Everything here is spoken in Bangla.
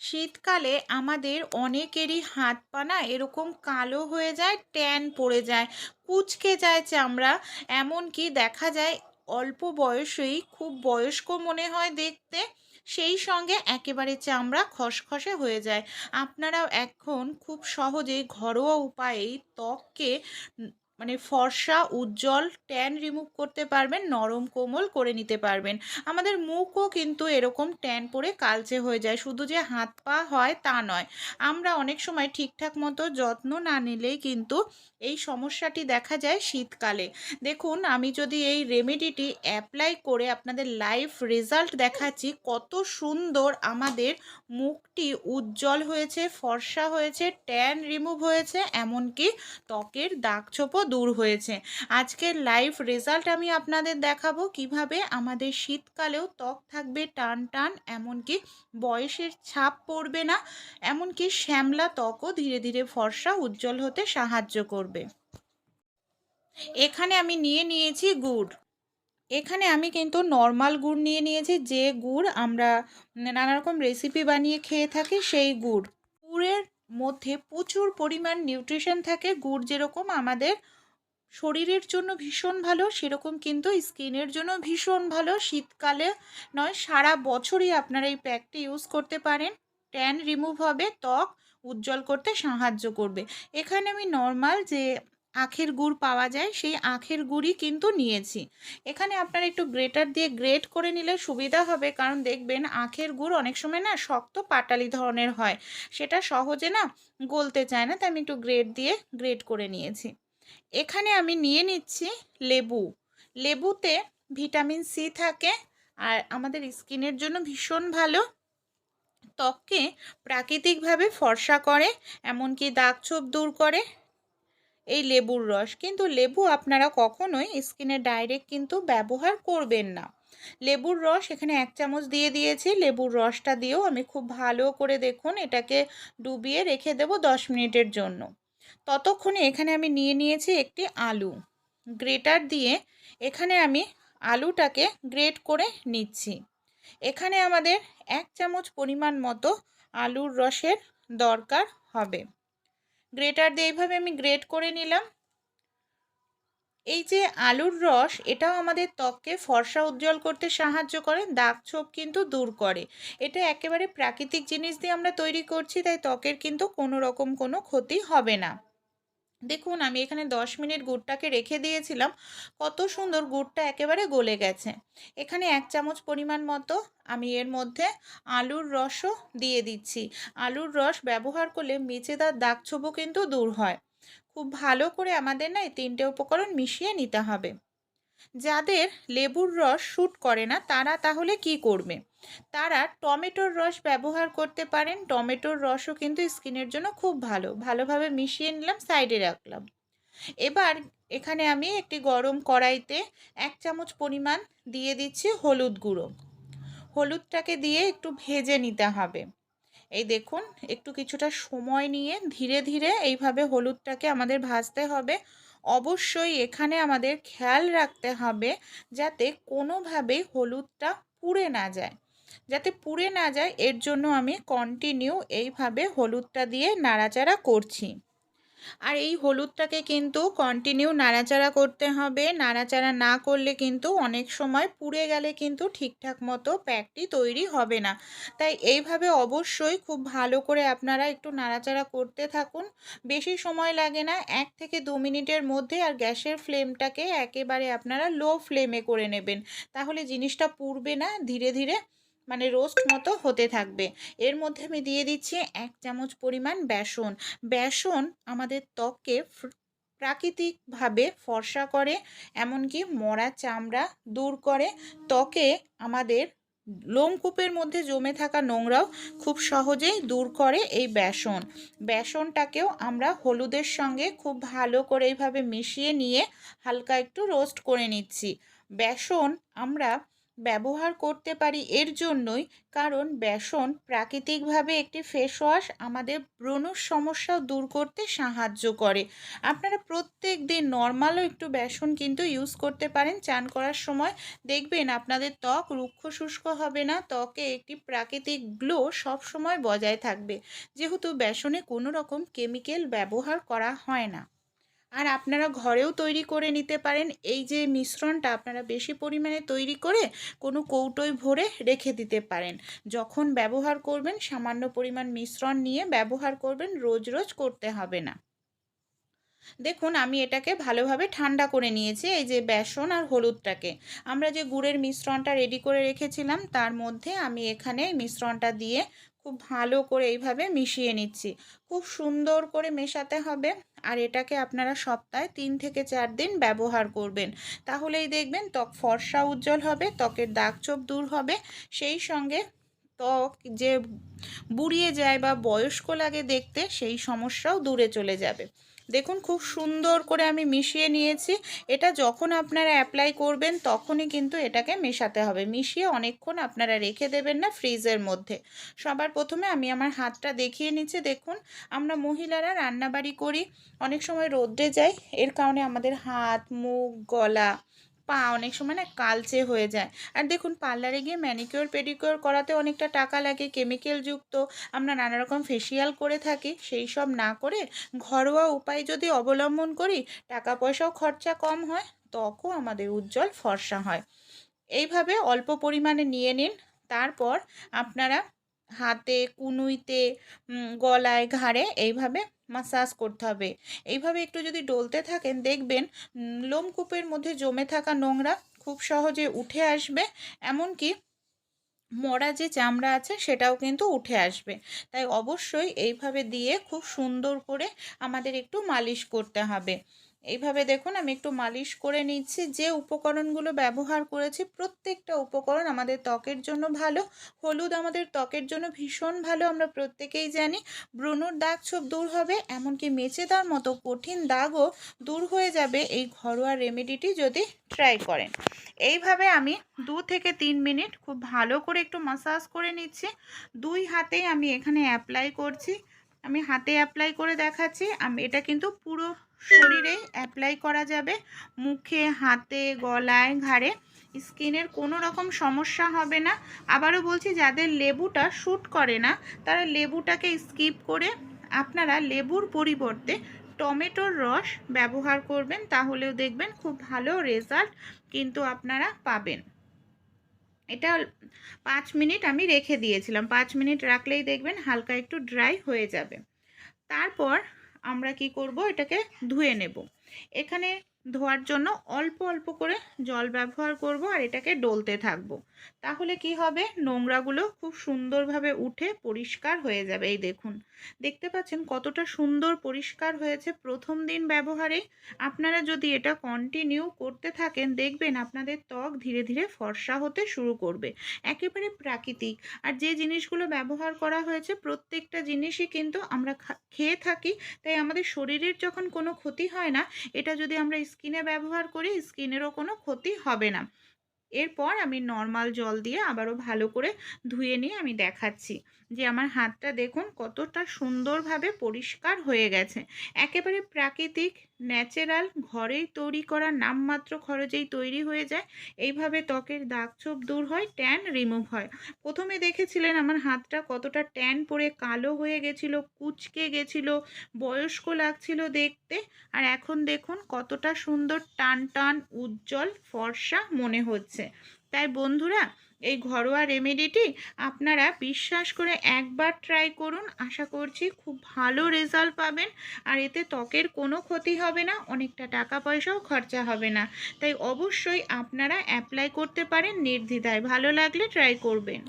শীতকালে আমাদের অনেকেরই হাত পা না এরকম কালো হয়ে যায়, ট্যান পড়ে যায়, কুঁচকে যায় চামড়া। এমনকি দেখা যায় অল্প বয়সেই খুব বয়স্ক মনে হয় দেখতে, সেই সঙ্গে একেবারে চামড়া খসখসে হয়ে যায়। আপনারাও এখন খুব সহজেই ঘরোয়া উপায়েই ত্বককে মানে ফর্সা উজ্জ্বল ট্যান রিমুভ করতে পারবেন, নরম কোমল করে নিতে পারবেন। আমাদের মুখও কিন্তু এরকম ট্যান পড়ে কালচে হয়ে যায়, শুধু যে হাত পা হয় তা নয়। আমরা অনেক সময় ঠিকঠাক মতো যত্ন না নিলেই কিন্তু এই সমস্যাটি দেখা যায় শীতকালে। দেখুন, আমি যদি এই রেমেডিটি অ্যাপ্লাই করে আপনাদের লাইভ রেজাল্ট দেখাচ্ছি, কত সুন্দর আমাদের মুখটি উজ্জ্বল হয়েছে, ফর্সা হয়েছে, ট্যান রিমুভ হয়েছে, এমনকি ত্বকের দাগছোপও দূর হয়েছে। আজকের লাইভ রেজাল্ট আমি আপনাদের দেখাবো কিভাবে আমাদের শীতকালেও ত্বক থাকবে টান টান, এমনকি বয়সের ছাপ পড়বে না, এমনকি শ্যামলা ত্বকও ধীরে ধীরে ফর্সা উজ্জ্বল হতে সাহায্য করবে। এখানে আমি নিয়েছি গুড়। এখানে আমি কিন্তু নর্মাল গুড় নিয়েছি, যে গুড় আমরা নানা রকম রেসিপি বানিয়ে খেয়ে থাকি সেই গুড়। গুড়ের মধ্যে প্রচুর পরিমাণ নিউট্রিশন থাকে। গুড় যেরকম আমাদের শরীরের জন্য ভীষণ ভালো, সেরকম কিন্তু স্কিনের জন্য ভীষণ ভালো। শীতকালে নয়, সারা বছরই আপনারা এই প্যাকটি ইউজ করতে পারেন। ট্যান রিমুভ হবে, ত্বক উজ্জ্বল করতে সাহায্য করবে। এখানে আমি নর্মাল যে আখের গুড় পাওয়া যায় সেই আখের গুড়ই কিন্তু নিয়েছি। এখানে আপনারা একটু গ্রেটার দিয়ে গ্রেট করে নিলে সুবিধা হবে, কারণ দেখবেন আখের গুড় অনেক সময় না শক্ত পাটালি ধরনের হয়, সেটা সহজে না গলতে চায় না, তাই আমি একটু গ্রেট দিয়ে গ্রেট করে নিয়েছি। এখানে আমি নিয়ে নিচ্ছি লেবু। লেবুতে ভিটামিন সি থাকে আর আমাদের স্কিনের জন্য ভীষণ ভালো, ত্বককে প্রাকৃতিকভাবে ফর্সা করে, এমনকি দাগছোপ দূর করে এই লেবুর রস। কিন্তু লেবু আপনারা কখনোই স্কিনে ডাইরেক্ট কিন্তু ব্যবহার করবেন না। লেবুর রস এখানে 1 চামচ দিয়ে দিয়েছি। লেবুর রসটা দিয়েও আমি খুব ভালো করে দেখুন এটাকে ডুবিয়ে রেখে দেব 10 মিনিটের জন্য। ততক্ষণে এখানে আমি নিয়েছি একটি আলু। গ্রেটার দিয়ে এখানে আমি আলুটাকে গ্রেট করে নিচ্ছি। এখানে আমাদের 1 চামচ পরিমাণ মতো আলুর রসের দরকার হবে। গ্রেটার দিয়ে এইভাবে আমি গ্রেট করে নিলাম। এই যে আলুর রস, এটাও আমাদের ত্বককে ফর্সা উজ্জ্বল করতে সাহায্য করে, দাগছোপ কিন্তু দূর করে। এটা একেবারে প্রাকৃতিক জিনিস দিয়ে আমরা তৈরি করছি, তাই ত্বকের কিন্তু কোনো রকম কোনো ক্ষতি হবে না। দেখুন, আমি এখানে 10 মিনিট গুড়টাকে রেখে দিয়েছিলাম, কত সুন্দর গুড়টা একেবারে গলে গেছে। এখানে 1 চামচ পরিমাণ মতো আমি এর মধ্যে আলুর রসও দিয়ে দিচ্ছি। আলুর রস ব্যবহার করলে মেচেদার দাগছোপও কিন্তু দূর হয়। খুব ভালো করে আমাদের না এই 3টে উপকরণ মিশিয়ে নিতে হবে। যাদের লেবুর রস শ্যুট করে না তারা তাহলে কি করবে? তারা টমেটোর রস ব্যবহার করতে পারেন। টমেটোর রসও কিন্তু স্কিনের জন্য খুব ভালো। ভালোভাবে মিশিয়ে নিলাম, সাইডে রাখলাম। এবার এখানে আমি একটি গরম কড়াইতে 1 চামচ পরিমাণ দিয়ে দিচ্ছি হলুদ গুঁড়ো। হলুদটাকে দিয়ে একটু ভেজে নিতে হবে। এই দেখুন, একটু কিছুটা সময় নিয়ে ধীরে ধীরে এইভাবে হলুদটাকে আমাদের ভাজতে হবে। অবশ্যই এখানে আমাদের খেয়াল রাখতে হবে যাতে কোনোভাবেই হলুদটা পুড়ে না যায়। যাতে পুড়ে না যায় এর জন্য আমি কন্টিনিউ এইভাবে হলুদটা দিয়ে নাড়াচাড়া করছি। আর এই হলুদটাকে কিন্তু কন্টিনিউ নাড়াচাড়া করতে হবে। নাড়াচাড়া না করলে কিন্তু অনেক সময় পুড়ে গেলে কিন্তু ঠিকঠাক মতো প্যাকটি তৈরি হবে না। তাই এইভাবে অবশ্যই খুব ভালো করে আপনারা একটু নাড়াচাড়া করতে থাকুন। বেশি সময় লাগে না, 1 থেকে 2 মিনিটের মধ্যে। আর গ্যাসের ফ্লেমটাকে একেবারে আপনারা লো ফ্লেমে করে নেবেন, তাহলে জিনিসটা পুড়বে না, ধীরে ধীরে মানে রোস্ট মতো হতে থাকবে। এর মধ্যে আমি দিয়ে দিচ্ছি 1 চামচ পরিমাণ বেসন। বেসন আমাদের ত্বককে প্রাকৃতিকভাবে ফর্সা করে, এমনকি মরা চামড়া দূর করে। ত্বকে আমাদের লোমকূপের মধ্যে জমে থাকা নোংরাও খুব সহজেই দূর করে এই বেসন। বেসনটাকেও আমরা হলুদের সঙ্গে খুব ভালো করে এইভাবে মিশিয়ে নিয়ে হালকা একটু রোস্ট করে নিচ্ছি। বেসন আমরা ব্যবহার করতে পারি এর জন্যই, কারণ বেসন প্রাকৃতিকভাবে একটি ফেস ওয়াশ আমাদের ব্রণর সমস্যাও দূর করতে সাহায্য করে। আপনারা প্রত্যেক দিন নর্মালও একটু বেসন কিন্তু ইউজ করতে পারেন চান করার সময়। দেখবেন আপনাদের ত্বক রুক্ষ শুষ্ক হবে না, ত্বকে একটি প্রাকৃতিক গ্লো সব সময় বজায় থাকবে, যেহেতু বেসনে কোনো রকম কেমিক্যাল ব্যবহার করা হয় না। আর আপনারা ঘরেও তৈরি করে নিতে পারেন। এই যে মিশ্রণটা আপনারা বেশি পরিমাণে তৈরি করে কোনো কৌটোয় ভরে রেখে দিতে পারেন। যখন ব্যবহার করবেন সামান্য পরিমাণ মিশ্রণ নিয়ে ব্যবহার করবেন, রোজ রোজ করতে হবে না। দেখুন আমি এটাকে ভালোভাবে ঠান্ডা করে নিয়েছি। এই যে বেসন আর হলুদটাকে আমরা যে গুড়ের মিশ্রণটা রেডি করে রেখেছিলাম তার মধ্যে আমি এখানে মিশ্রণটা দিয়ে খুব ভালো করে এইভাবে মিশিয়ে নিচ্ছি। খুব সুন্দর করে মেশাতে হবে। আর এটাকে আপনারা সপ্তাহে 3 থেকে 4 দিন ব্যবহার করবেন, তাহলেই দেখবেন ত্বক ফর্সা উজ্জ্বল হবে, ত্বকের দাগ ছোপ দূর হবে, সেই সঙ্গে ত্বক যে বুড়িয়ে যায় বা বয়স্ক লাগে দেখতে সেই সমস্যাও দূরে চলে যাবে। দেখুন খুব সুন্দর করে আমি মিশিয়ে নিয়েছি। এটা যখন আপনারা অ্যাপ্লাই করবেন তখনই কিন্তু এটাকে মেশাতে হবে, মিশিয়ে অনেকক্ষণ আপনারা রেখে দেবেন না ফ্রিজের মধ্যে। সবার প্রথমে আমি আমার হাতটা দেখিয়ে নিচ্ছি। দেখুন আমরা মহিলারা রান্নাবাড়ি করি, অনেক সময় রোদ্রে যাই, এর কারণে আমাদের হাত, মুখ, গলা, পা অনেক সময় না কালচে হয়ে যায়। আর দেখুন পার্লারে গিয়ে ম্যানিকিওর পেডিকিওর করাতে অনেকটা টাকা লাগে, কেমিক্যাল যুক্ত আমরা নানা রকম ফেসিয়াল করে থাকি। সেই সব না করে ঘরোয়া উপায় যদি অবলম্বন করি, টাকা পয়সাও খরচা কম হয়, ত্বকও আমাদের উজ্জ্বল ফর্সা হয়। এইভাবে অল্প পরিমাণে নিয়ে নিন। তারপর আপনারা হাতে, কনুইতে, গলায়, ঘাড়ে এইভাবে মাসাজ করতে হবে। এইভাবে একটু যদি ডলতে থাকেন দেখবেন লোমকূপের মধ্যে জমে থাকা নোংরা খুব সহজে উঠে আসবে, এমনকি মরা যে চামড়া আছে সেটাও কিন্তু উঠে আসবে। তাই অবশ্যই এইভাবে দিয়ে খুব সুন্দর করে আমাদের একটু মালিশ করতে হবে। এইভাবে দেখুন আমি একটু মালিশ করে নিচ্ছি। যে উপকরণগুলো ব্যবহার করেছি প্রত্যেকটা উপকরণ আমাদের ত্বকের জন্য ভালো। হলুদ আমাদের ত্বকের জন্য ভীষণ ভালো, আমরা প্রত্যেকেই জানি। ব্রণর দাগ ছোপ দূর হবে, এমনকি মেচেদার মতো কঠিন দাগও দূর হয়ে যাবে এই ঘরোয়া রেমেডিটি যদি ট্রাই করেন। এইভাবে আমি 2 থেকে 3 মিনিট খুব ভালো করে একটু মাসাজ করে নিচ্ছি। 2 হাতেই আমি এখানে অ্যাপ্লাই করছি। আমি হাতে অ্যাপ্লাই করে দেখাচ্ছি। এটা কিন্তু পুরো শরীরে অ্যাপ্লাই করা যাবে, মুখে, হাতে, গলায়, ঘাড়ে। স্কিনের কোনো রকম সমস্যা হবে না। আবারও বলছি, যাদের লেবুটা শ্যুট করে না তারা লেবুটাকে স্কিপ করে আপনারা লেবুর পরিবর্তে টমেটোর রস ব্যবহার করবেন, তাহলেও দেখবেন খুব ভালো রেজাল্ট কিন্তু আপনারা পাবেন। এটা 5 মিনিট আমি রেখে দিয়েছিলাম, 5 মিনিট রাখলেই দেখবেন হালকা একটু ড্রাই হয়ে যাবে। তারপর আমরা কি করব, এটাকে ধুয়ে নেব। এখানে ধোয়ার জন্য অল্প অল্প করে জল ব্যবহার করব আর এটাকে ডলতে থাকব। তাহলে কি হবে, নোংরাগুলো খুব সুন্দরভাবে উঠে পরিষ্কার হয়ে যাবে। এই দেখুন, দেখতে পাচ্ছেন কতটা সুন্দর পরিষ্কার হয়েছে প্রথম দিন ব্যবহারে। আপনারা যদি এটা কন্টিনিউ করতে থাকেন দেখবেন আপনাদের ত্বক ধীরে ধীরে ফর্সা হতে শুরু করবে, একেবারে প্রাকৃতিক। আর যে জিনিসগুলো ব্যবহার করা হয়েছে প্রত্যেকটা জিনিসই কিন্তু আমরা খেয়ে থাকি, তাই আমাদের শরীরের যখন কোনো ক্ষতি হয় না, এটা যদি আমরা স্কিনে ব্যবহার করি স্কিনেরও কোনো ক্ষতি হবে না। এরপর আমি নর্মাল জল দিয়ে আবারও ভালো করে ধুয়ে নিয়ে আমি দেখাচ্ছি যে আমার হাতটা দেখুন কতটা সুন্দরভাবে পরিষ্কার হয়ে গেছে। একেবারে প্রাকৃতিক, ন্যাচারাল, ঘরেই তৈরি করা, নামমাত্র খরচেই তৈরি হয়ে যায়। এইভাবে ত্বকের দাগ ছোপ দূর হয়, ট্যান রিমুভ হয়। প্রথমে দেখেছিলেন আমার হাতটা কতটা ট্যান পড়ে কালো হয়ে গেছিল, কুঁচকে গেছিল, বয়স্ক লাগছিল দেখতে। আর এখন দেখুন কতটা সুন্দর টান টান উজ্জ্বল ফর্সা মনে হচ্ছে। তাই বন্ধুরা, এই ঘরোয়া রেমেডিটি আপনারা বিশ্বাস করে একবার ট্রাই করুন, আশা করছি খুব ভালো রেজাল্ট পাবেন। আর এতে ত্বকের কোনো ক্ষতি হবে না, অনেকটা টাকা পয়সাও খরচা হবে না। তাই অবশ্যই আপনারা অ্যাপ্লাই করতে পারেন নির্দ্বিধায়। ভালো লাগলে ট্রাই করবেন।